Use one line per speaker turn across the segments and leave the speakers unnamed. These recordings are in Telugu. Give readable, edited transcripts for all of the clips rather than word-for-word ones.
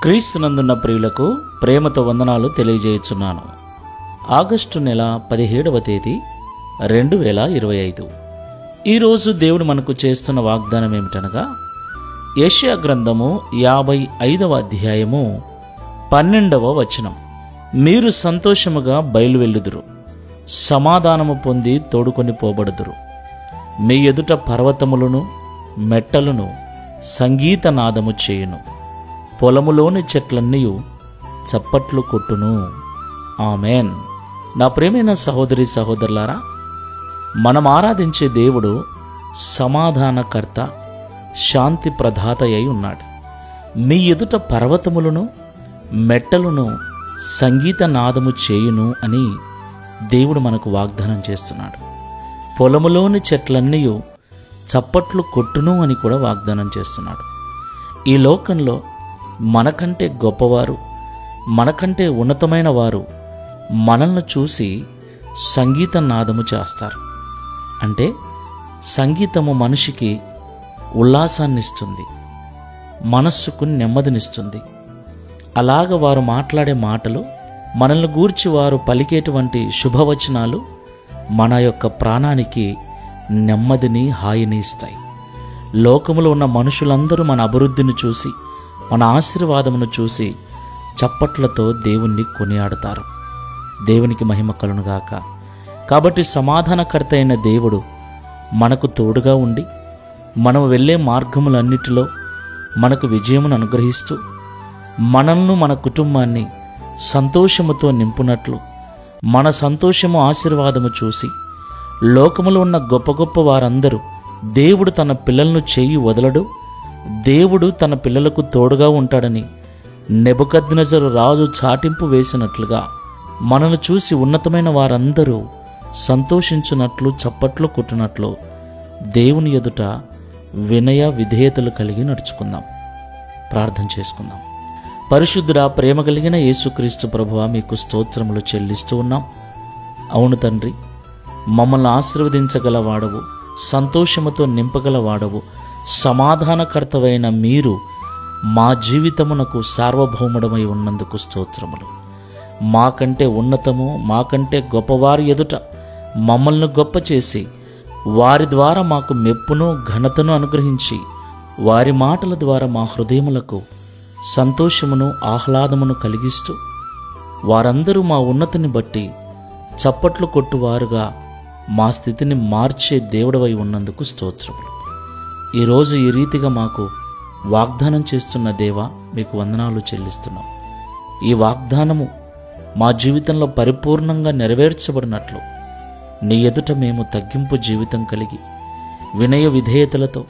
క్రీస్తునందున్న ప్రియులకు ప్రేమతో వందనాలు తెలియజేయుచున్నాను. ఆగస్టు నెల 17వ తేదీ 2025. ఈరోజు దేవుడు మనకు చేస్తున్న వాగ్దానం ఏమిటనగా, యెషయా గ్రంథము 55వ అధ్యాయము 12వ వచనం. మీరు సంతోషముగా బయలువెళ్ళుదురు, సమాధానము పొంది తోడుకొని పోబడుదురు. మీ ఎదుట పర్వతములను మెట్టలను సంగీత నాదము చేయును, పొలములోని చెట్లన్నీ చప్పట్లు కొట్టును. ఆమెన్. నా ప్రియమైన సహోదరి సహోదరులారా, మనం ఆరాధించే దేవుడు సమాధానకర్త, శాంతి ప్రదాత అయి ఉన్నాడు. మీ ఎదుట పర్వతములను మెట్టలను సంగీత నాదము చేయును అని దేవుడు మనకు వాగ్దానం చేస్తున్నాడు. పొలములోని చెట్లన్నీ చప్పట్లు కొట్టును అని కూడా వాగ్దానం చేస్తున్నాడు. ఈ లోకంలో మనకంటే గొప్పవారు, మనకంటే ఉన్నతమైన వారు మనల్ని చూసి సంగీత నాదము చేస్తారు. అంటే సంగీతము మనిషికి ఉల్లాసాన్నిస్తుంది, మనస్సుకు నెమ్మదినిస్తుంది. అలాగ వారు మాట్లాడే మాటలు, మనల్ని గూర్చి వారు పలికేటువంటి శుభవచనాలు మన యొక్క ప్రాణానికి నెమ్మదిని, హాయిని ఇస్తాయి. లోకములో ఉన్న మనుషులందరూ మన అభివృద్ధిని చూసి, మన ఆశీర్వాదమును చూసి చప్పట్లతో దేవుణ్ణి కొనియాడుతారు. దేవునికి మహిమ కలుగునుగాక. కాబట్టి సమాధానకర్త అయిన దేవుడు మనకు తోడుగా ఉండి, మనం వెళ్ళే మార్గములన్నిటిలో మనకు విజయమును అనుగ్రహిస్తూ, మనల్ని మన కుటుంబాన్ని సంతోషముతో నింపునట్లు, మన సంతోషము ఆశీర్వాదము చూసి లోకములో ఉన్న గొప్ప గొప్ప వారందరూ దేవుడు తన పిల్లలను చేయి వదలడు, దేవుడు తన పిల్లలకు తోడుగా ఉంటాడని నెబుకద్నెజరు రాజు చాటింపు వేసినట్లుగా మనల్ని చూసి ఉన్నతమైన వారందరూ సంతోషించున్నట్లు, చప్పట్లు కొట్టునట్లు దేవుని ఎదుట వినయ విధేయతలు కలిగి నడుచుకుందాం. ప్రార్థన చేసుకుందాం. పరిశుద్ధుడా, ప్రేమ కలిగిన యేసుక్రీస్తు ప్రభువా, మీకు స్తోత్రములు చెల్లిస్తూ ఉన్నాం. అవును తండ్రి, మమ్మల్ని ఆశీర్వదించగలవాడవు, సంతోషముతో నింపగలవాడవు, సమాధానకర్తవైన మీరు మా జీవితమునకు సార్వభౌముడమై ఉన్నందుకు స్తోత్రములు. మాకంటే ఉన్నతము, మాకంటే గొప్పవారి ఎదుట మమ్మల్ని గొప్ప చేసి, వారి ద్వారా మాకు మెప్పును ఘనతను అనుగ్రహించి, వారి మాటల ద్వారా మా హృదయములకు సంతోషమును ఆహ్లాదమును కలిగిస్తూ, వారందరూ మా ఉన్నతిని బట్టి చప్పట్లు కొట్టువారుగా మా స్థితిని మార్చే దేవుడవై ఉన్నందుకు స్తోత్రములు. ఈరోజు ఈ రీతిగా మాకు వాగ్దానం చేస్తున్న దేవా, మీకు వందనాలు చెల్లిస్తున్నాం. ఈ వాగ్దానము మా జీవితంలో పరిపూర్ణంగా నెరవేర్చబడినట్లు నీ ఎదుట మేము తగ్గింపు జీవితం కలిగి, వినయ విధేయతలతో,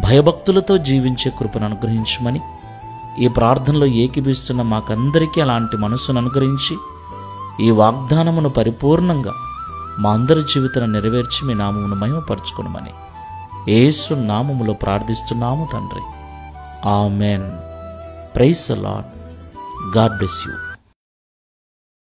భయభక్తులతో జీవించే కృపను అనుగ్రహించమని ఈ ప్రార్థనలో ఏకీభిస్తున్న మాకందరికీ అలాంటి మనస్సును అనుగ్రహించి, ఈ వాగ్దానమును పరిపూర్ణంగా మా అందరి జీవితాన్ని నెరవేర్చి మీ నామమును మహిమపరచుకొనుమని యేసు నామములో ప్రార్థిస్తున్నాము తండ్రి. Amen. Praise the Lord. God bless you.